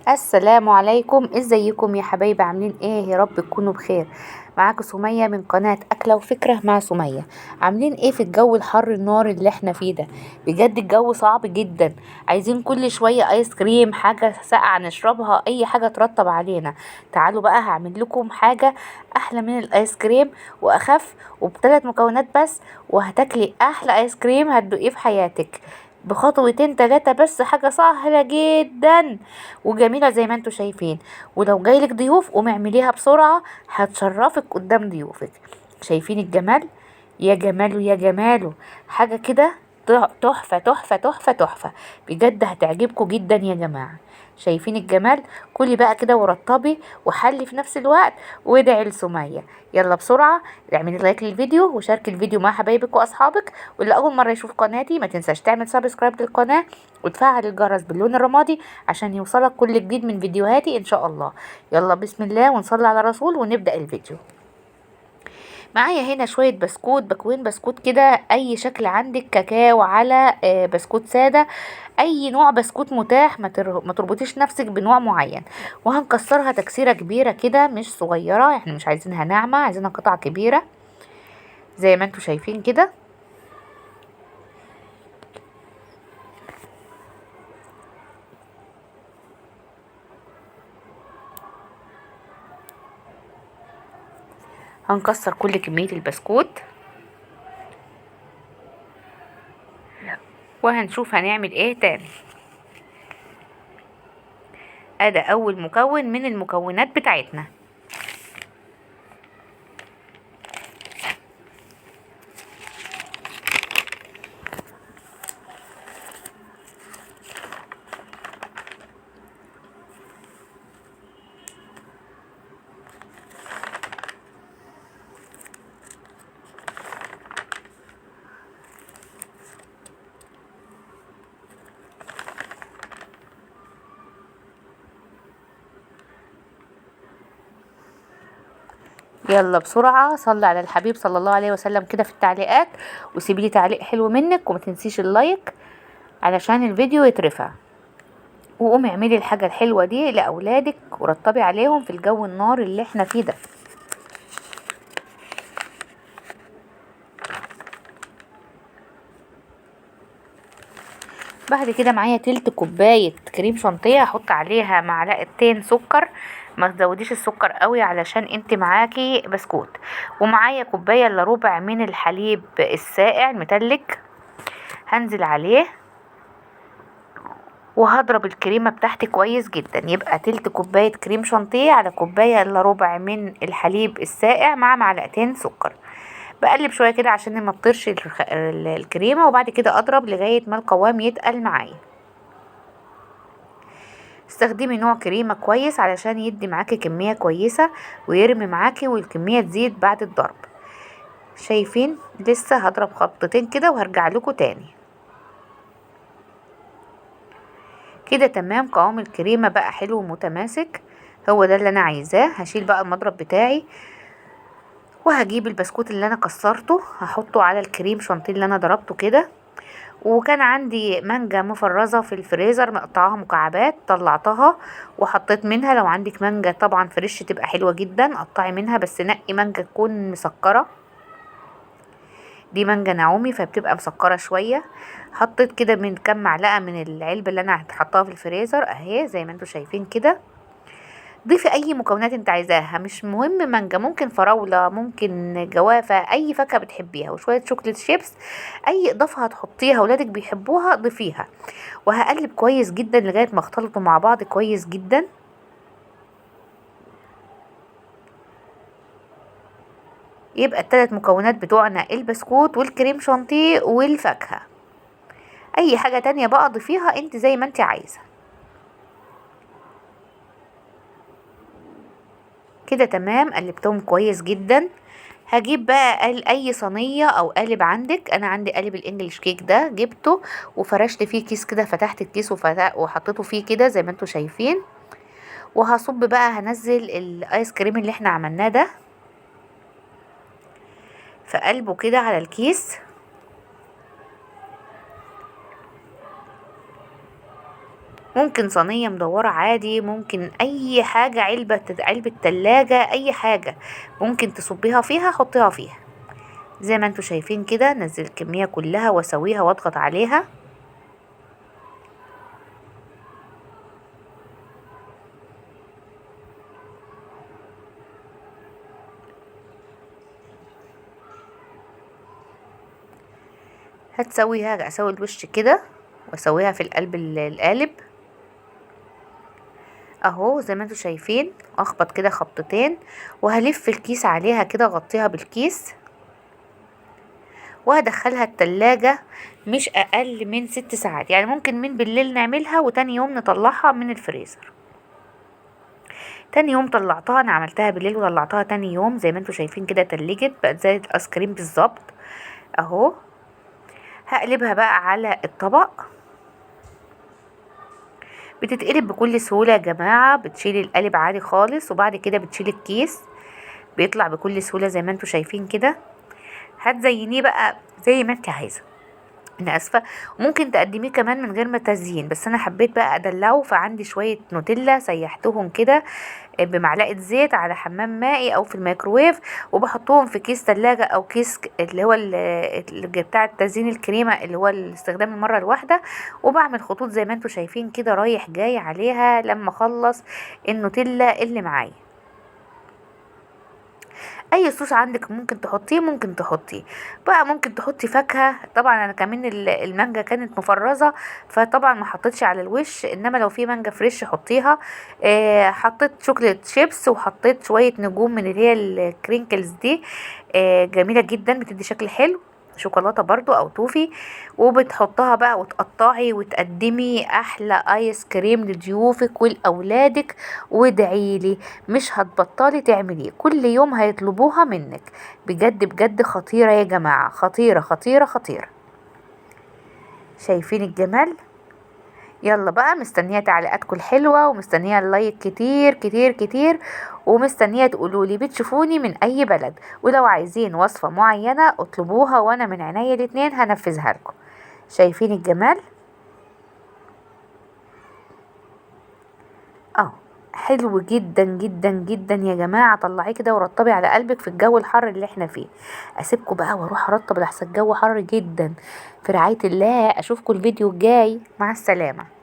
السلام عليكم، ازيكم يا حبايبي؟ عاملين ايه؟ يا رب تكونوا بخير. معاكم سمية من قناة أكلة وفكرة مع سمية. عاملين ايه في الجو الحر النار اللي احنا فيه ده؟ بجد الجو صعب جدا. عايزين كل شوية ايس كريم، حاجة ساقعة نشربها، اي حاجة ترطب علينا. تعالوا بقى هعمل لكم حاجة احلى من الايس كريم واخف وبثلاث مكونات بس، وهتاكلي احلى ايس كريم هتدوقيه في حياتك بخطوتين تلاتة بس. حاجة سهلة جدا وجميلة زي ما انتوا شايفين. ولو جايلك ضيوف قومي اعمليها بسرعة، هتشرفك قدام ضيوفك. شايفين الجمال؟ يا جماله يا جماله. حاجة كده تحفة تحفة تحفة تحفة. بجد هتعجبكم جدا يا جماعة. شايفين الجمال؟ كلي بقى كده ورطبي وحلي في نفس الوقت وادعي لسمية. يلا بسرعة اعملي لايك للفيديو وشاركي الفيديو مع حبايبك واصحابك، واللي اول مرة يشوف قناتي ما تنساش تعمل سبسكرايب للقناة وتفعل الجرس باللون الرمادي عشان يوصلك كل جديد من فيديوهاتي ان شاء الله. يلا بسم الله ونصلي على الرسول ونبدأ الفيديو. معايا هنا شوية بسكوت، بكوين بسكوت كده اي شكل عندك، كاكاو على بسكوت سادة، اي نوع بسكوت متاح. ما تربطيش نفسك بنوع معين. وهنكسرها تكسيرة كبيرة كده مش صغيرة، احنا مش عايزينها ناعمة، عايزينها قطع كبيرة زي ما انتوا شايفين كده. هنكسر كل كمية البسكوت وهنشوف هنعمل ايه تاني. ادي اول مكون من المكونات بتاعتنا. يلا بسرعة صلي على الحبيب صلى الله عليه وسلم كده في التعليقات، وسيبيلي تعليق حلو منك، وما تنسيش اللايك علشان الفيديو يترفع. وقومي اعملي الحاجة الحلوة دي لأولادك ورطبي عليهم في الجو النار اللي احنا فيه ده. بعد كده معايا تلت كوباية كريم شانتيه، هحط عليها معلقتين سكر. ما تزوديش السكر قوي علشان انت معاكي بسكوت. ومعايا كوباية الا ربع من الحليب الساقع المتلج، هنزل عليه وهضرب الكريمة بتاعتي كويس جدا. يبقى تلت كوباية كريم شانتيه على كوباية الا ربع من الحليب الساقع مع معلقتين سكر. بقلب شوية كده عشان ما تطيرش الكريمة، وبعد كده اضرب لغاية ما القوام يتقل معايا. استخدمي نوع كريمة كويس علشان يدي معاكي كمية كويسة ويرمي معاكي والكمية تزيد بعد الضرب. شايفين؟ لسه هضرب خبطتين كده وهرجع لكم تاني. كده تمام، قوام الكريمة بقى حلو ومتماسك، هو ده اللي انا عايزاه. هشيل بقى المضرب بتاعي وهجيب البسكوت اللي انا كسرته هحطه على الكريم شانتيه اللي انا ضربته كده. وكان عندي مانجا مفرزة في الفريزر مقطعاها مكعبات، طلعتها وحطيت منها. لو عندك مانجا طبعا فريش تبقى حلوة جدا، قطعي منها بس نقي مانجا تكون مسكرة. دي مانجا نعومي فبتبقى مسكرة شوية. حطيت كده من كام معلقة من العلبة اللي انا هحطها في الفريزر اهي زي ما انتوا شايفين كده. ضيفي اي مكونات انت عايزاها، مش مهم مانجا، ممكن فراولة، ممكن جوافة، اي فاكهة بتحبيها، وشوية شوكليت شيبس. اي اضافة هتحطيها ولادك بيحبوها ضيفيها. وهقلب كويس جدا لغاية ما اختلطوا مع بعض كويس جدا. يبقى الثلاث مكونات بتوعنا البسكوت والكريم شانتيه والفاكهة. اي حاجة تانية بقى ضيفيها انت زي ما انت عايزة. كده تمام، قلبتهم كويس جدا. هجيب بقى اي صينيه او قالب عندك. انا عندي قالب الانجليش كيك ده، جبته وفرشت فيه كيس كده، فتحت الكيس وحطيته فيه كده زي ما انتوا شايفين. وهصب بقى، هنزل الايس كريم اللي احنا عملناه ده في قلبه كده على الكيس. ممكن صينية مدورة عادي، ممكن اي حاجة، علبة تلاجة، اي حاجة ممكن تصبيها فيها حطيها فيها. زي ما انتوا شايفين كده، نزل الكمية كلها واسويها واضغط عليها. هتسويها، اسوي الوش كده واسويها في القلب القالب اهو زي ما انتوا شايفين. اخبط كده خبطتين وهلف الكيس عليها كده، اغطيها بالكيس وهدخلها التلاجة مش اقل من 6 ساعات. يعني ممكن من بالليل نعملها وتاني يوم نطلعها من الفريزر. تاني يوم طلعتها، انا عملتها بالليل وطلعتها تاني يوم زي ما انتوا شايفين كده، تلجت بقت زي الايس كريم بالظبط اهو. هقلبها بقى على الطبق. بتتقلب بكل سهولة يا جماعة، بتشيلي القالب عادي خالص وبعد كده بتشيلي الكيس، بيطلع بكل سهولة زي ما انتوا شايفين كده. هتزينيه بقى زي ما انت عايزة، انا اسفة. وممكن تقدميه كمان من غير ما تزيين، بس انا حبيت بقى ادلعه، فعندي شوية نوتيلا سيحتهم كده بمعلقة زيت على حمام مائي او في الميكروويف، وبحطهم في كيس تلاجة او كيس اللي هو اللي بتاع تزيين الكريمة، اللي هو الاستخدام المرة الواحدة. وبعمل خطوط زي ما انتوا شايفين كده رايح جاي عليها لما اخلص النوتيلا اللي معايا. اي صوص عندك ممكن تحطيه، ممكن تحطيه بقى، ممكن تحطي فاكهة. طبعا انا كمان المانجا كانت مفرزة فطبعا ما حطيتش على الوش، انما لو في مانجا فريش حطيها. حطيت شوكليت شيبس وحطيت شوية نجوم من اللي هي الكرينكلز دي، جميلة جدا بتدي شكل حلو. شوكولاته برضو او توفي، وبتحطها بقى وتقطعي وتقدمي احلى ايس كريم لضيوفك ولاولادك. وادعيلي مش هتبطلي تعمليه، كل يوم هيطلبوها منك. بجد بجد خطيرة يا جماعة، خطيرة خطيرة خطيرة. شايفين الجمال؟ يلا بقى، مستنية تعليقاتكم الحلوة ومستنية اللايك كتير كتير كتير، ومستنية تقولولي بتشوفوني من اي بلد، ولو عايزين وصفة معينة اطلبوها وانا من عينيا الاتنين هنفذها لكم. شايفين الجمال؟ اه حلو جدا جدا جدا يا جماعة. طلعيه كده ورطبي على قلبك في الجو الحر اللي احنا فيه. اسيبكم بقى واروح ارطب لحسن الجو حر جدا. في رعاية الله، اشوفكم الفيديو الجاي، مع السلامة.